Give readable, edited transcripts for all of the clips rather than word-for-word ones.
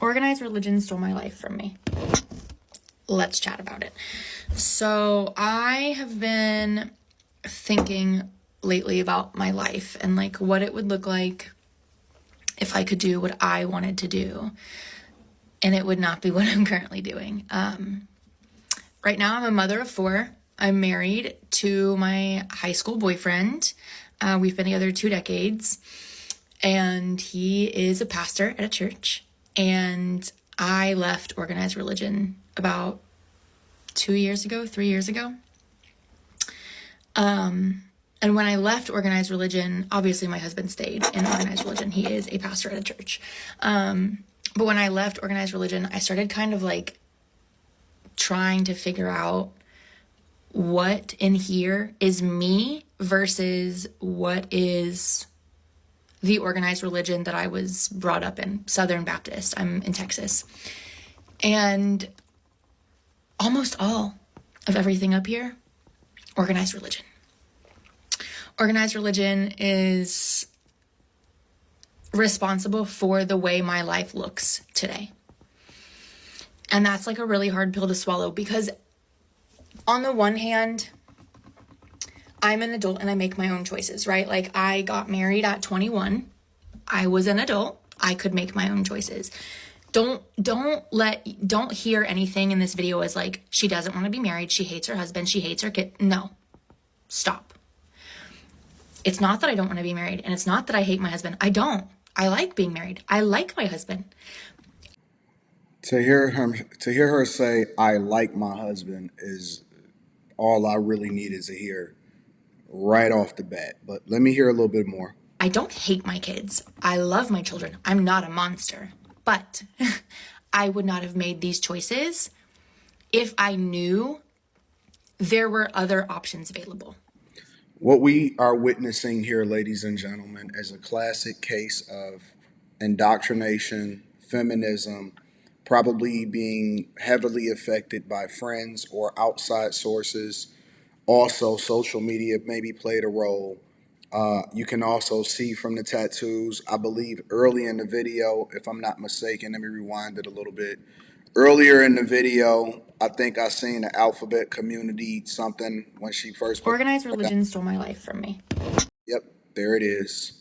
Organized religion stole my life from me. Let's chat about it. So I have been thinking lately about my life and like what it would look like if I could do what I wanted to do. And it would not be what I'm currently doing. Right now I'm a mother of 4. I'm married to my high school boyfriend. We've been together 2 decades. And he is a pastor at a church. And I left organized religion about 3 years ago. And when I left organized religion, obviously my husband stayed in organized religion. He is a pastor at a church. But when I left organized religion, I started kind of like trying to figure out what in here is me versus what is the organized religion that I was brought up in, Southern Baptist. I'm in Texas. And almost all of everything up here, organized religion. Organized religion is responsible for the way my life looks today. And that's like a really hard pill to swallow because on the one hand, I'm an adult and I make my own choices, right? Like I got married at 21. I was an adult. I could make my own choices. Don't hear anything in this video as like, she doesn't want to be married. She hates her husband. She hates her kid. No, stop. It's not that I don't want to be married. And it's not that I hate my husband. I don't. I like being married. I like my husband. To hear her say, "I like my husband," is all I really needed to hear right off the bat. But let me hear a little bit more. I don't hate my kids. I love my children. I'm not a monster. But I would not have made these choices if I knew there were other options available. What we are witnessing here, ladies and gentlemen, is a classic case of indoctrination, feminism, probably being heavily affected by friends or outside sources. Also, social media maybe played a role. You can also see from the tattoos, I believe early in the video, if I'm not mistaken, let me rewind it a little bit. Earlier in the video, I think I seen the alphabet community something when she first put. Organized religion stole my life from me. Yep, there it is.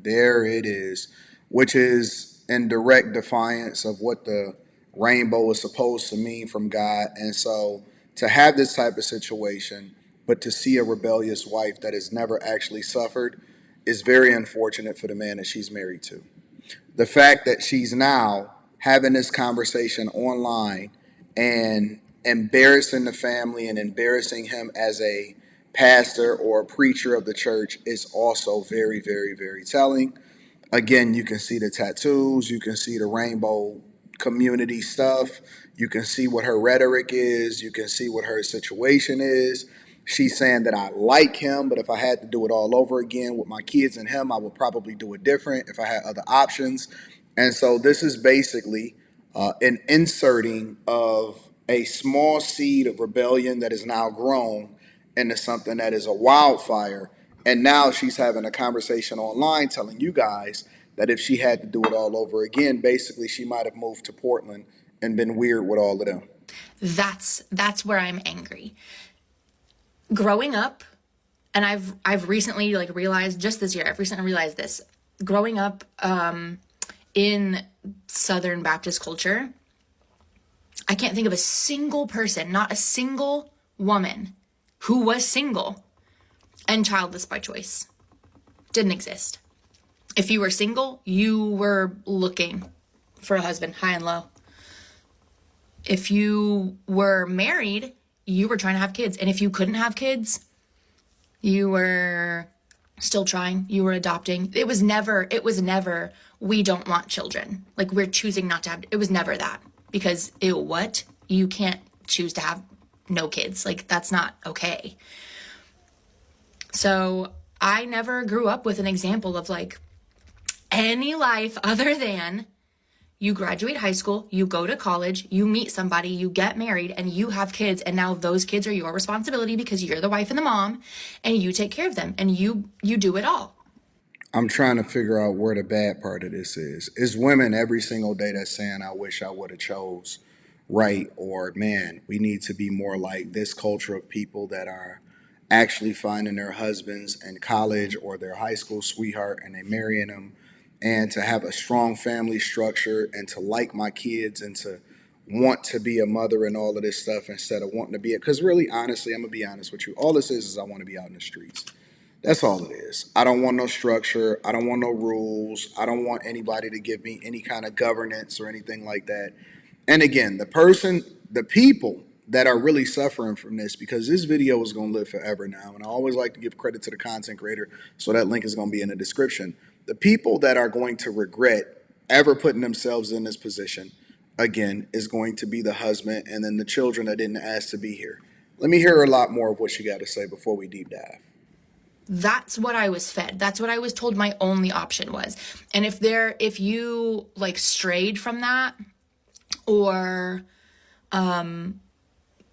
There it is, which is in direct defiance of what the rainbow is supposed to mean from God. And so to have this type of situation, but to see a rebellious wife that has never actually suffered is very unfortunate for the man that she's married to. The fact that she's now having this conversation online and embarrassing the family and embarrassing him as a pastor or a preacher of the church is also very, very, very telling. Again, you can see the tattoos, you can see the rainbow community stuff, you can see what her rhetoric is, you can see what her situation is. She's saying that I like him, but if I had to do it all over again with my kids and him, I would probably do it different if I had other options. And so this is basically an inserting of a small seed of rebellion that is now grown into something that is a wildfire. And now she's having a conversation online telling you guys that if she had to do it all over again, basically she might have moved to Portland and been weird with all of them. That's where I'm angry. Growing up, and I've recently like realized just this year, I've recently realized this. Growing up in Southern Baptist culture, I can't think of a single person, not a single woman who was single and childless by choice. Didn't exist. If you were single, you were looking for a husband, high and low. If you were married, you were trying to have kids. And if you couldn't have kids, you were still trying, you were adopting. It was never, we don't want children. Like we're choosing not to have, it was never that. Because ew, what? You can't choose to have no kids. Like that's not okay. So I never grew up with an example of like any life other than you graduate high school, you go to college, you meet somebody, you get married, and you have kids. And now those kids are your responsibility because you're the wife and the mom and you take care of them and you do it all. I'm trying to figure out where the bad part of this is. It's women every single day that's saying, "I wish I would have chose right," or "Man, we need to be more like this culture of people that are actually finding their husbands in college or their high school sweetheart and they marrying them, and to have a strong family structure and to like my kids and to want to be a mother and all of this stuff instead of wanting to be it." Because really, honestly, I'm gonna be honest with you. All this is I want to be out in the streets. That's all it is. I don't want no structure. I don't want no rules. I don't want anybody to give me any kind of governance or anything like that. And again, the people that are really suffering from this, because this video is going to live forever now. And I always like to give credit to the content creator. So that link is going to be in the description. The people that are going to regret ever putting themselves in this position, again, is going to be the husband and then the children that didn't ask to be here. Let me hear a lot more of what you got to say before we deep dive. That's what I was fed. That's what I was told my only option was. And if you like strayed from that or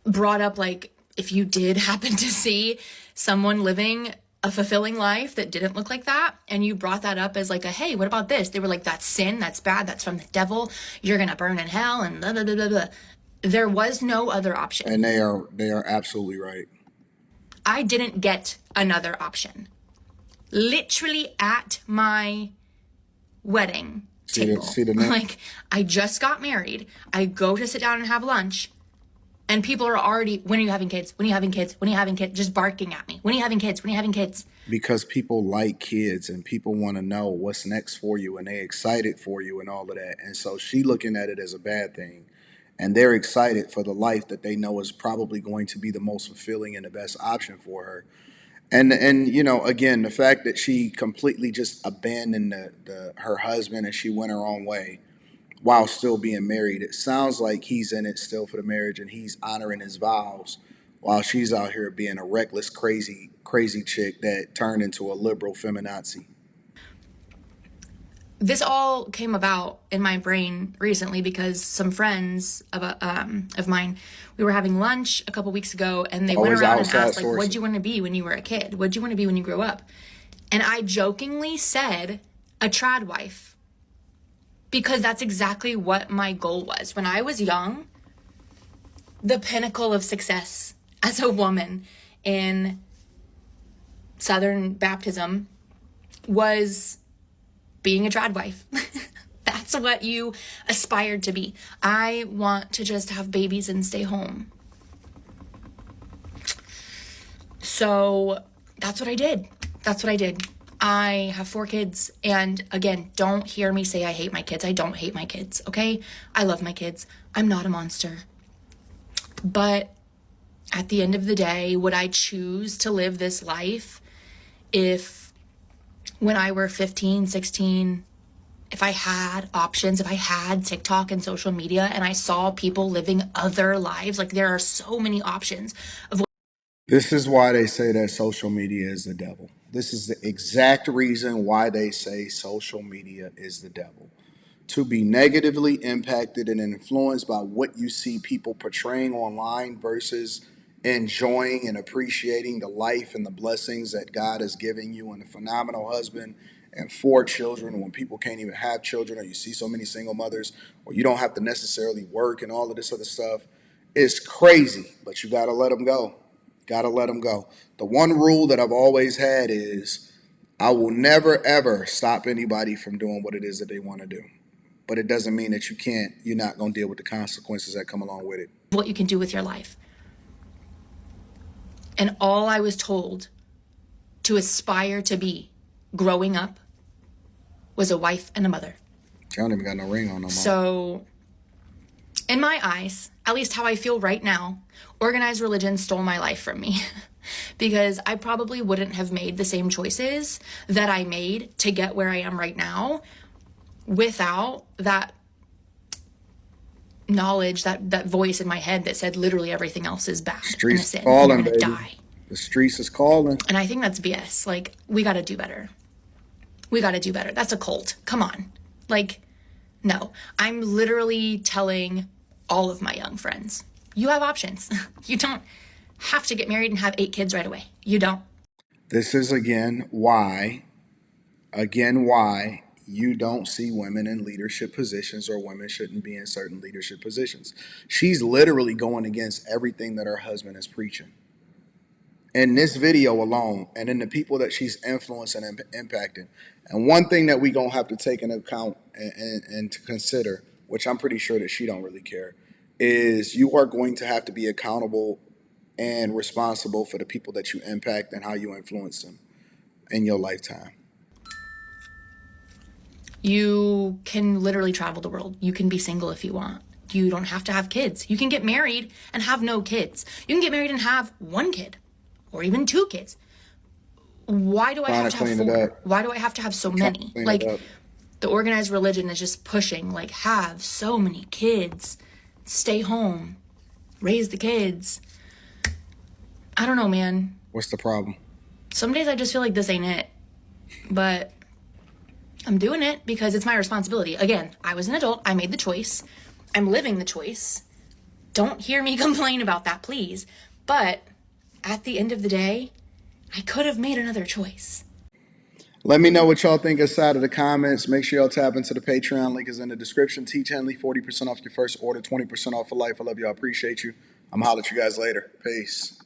brought up, like, if you did happen to see someone living a fulfilling life that didn't look like that and you brought that up as like a, hey, what about this? They were like, that's sin, that's bad, that's from the devil, you're gonna burn in hell, and blah blah blah blah blah. There was no other option. And they are absolutely right. I didn't get another option. Literally at my wedding table. See the name? Like, I just got married. I go to sit down and have lunch, and people are already, when are you having kids? When are you having kids? When are you having kids? Just barking at me. When are you having kids? When are you having kids? Because people like kids and people want to know what's next for you and they excited for you and all of that. And so she looking at it as a bad thing. And they're excited for the life that they know is probably going to be the most fulfilling and the best option for her. And you know, again, the fact that she completely just abandoned the her husband and she went her own way while still being married, it sounds like he's in it still for the marriage and he's honoring his vows while she's out here being a reckless, crazy chick that turned into a liberal feminazi. This all came about in my brain recently because some friends of mine, we were having lunch a couple weeks ago, and they went Always around and outside asked, like, what'd you sourcing. want to be when you were a kid? What'd you want to be when you grew up? And I jokingly said a trad wife because that's exactly what my goal was. When I was young, the pinnacle of success as a woman in Southern Baptism was being a trad wife. That's what you aspired to be. I want to just have babies and stay home. So that's what I did. That's what I did. I have 4 kids. And again, don't hear me say I hate my kids. I don't hate my kids, okay? I love my kids. I'm not a monster. But at the end of the day, would I choose to live this life if when I were 15, 16, if I had options, if I had TikTok and social media and I saw people living other lives, like there are so many options of what. This is why they say that social media is the devil. This is the exact reason why they say social media is the devil. To be negatively impacted and influenced by what you see people portraying online versus enjoying and appreciating the life and the blessings that God is giving you and a phenomenal husband and 4 children when people can't even have children, or you see so many single mothers, or you don't have to necessarily work and all of this other stuff. It's crazy, but you got to let them go. Got to let them go. The one rule that I've always had is I will never, ever stop anybody from doing what it is that they want to do. But it doesn't mean that you're not going to deal with the consequences that come along with it. What you can do with your life. And all I was told to aspire to be growing up was a wife and a mother. I don't even got no ring on no more. So, in my eyes, at least how I feel right now, organized religion stole my life from me. Because I probably wouldn't have made the same choices that I made to get where I am right now without that knowledge, that voice in my head that said literally everything else is bad and a Streets sin. calling, You're gonna baby. die. The streets is calling. And I think that's BS. Like, we gotta do better. We gotta do better. That's a cult. Come on. Like, no. I'm literally telling all of my young friends, you have options. You don't have to get married and have 8 kids right away. You don't. This is again why again, why you don't see women in leadership positions, or women shouldn't be in certain leadership positions. She's literally going against everything that her husband is preaching in this video alone, and in the people that she's influencing and impacting. And one thing that we gonna have to take into account and to consider, which I'm pretty sure that she don't really care, is you are going to have to be accountable and responsible for the people that you impact and how you influence them in your lifetime. You can literally travel the world. You can be single if you want. You don't have to have kids. You can get married and have no kids. You can get married and have one kid or even two kids. Why do I Trying have to to have clean it four? up. Why do I have to have so Trying to many? clean it Like, up. the organized religion is just pushing, like, have so many kids, stay home, raise the kids. I don't know, man. What's the problem? Some days I just feel like this ain't it. But I'm doing it because it's my responsibility. Again, I was an adult. I made the choice. I'm living the choice. Don't hear me complain about that, please. But at the end of the day, I could have made another choice. Let me know what y'all think inside of the comments. Make sure y'all tap into the Patreon. Link is in the description. Teach Henley, 40% off your first order, 20% off for life. I love y'all. Appreciate you. I'm going to holler at you guys later. Peace.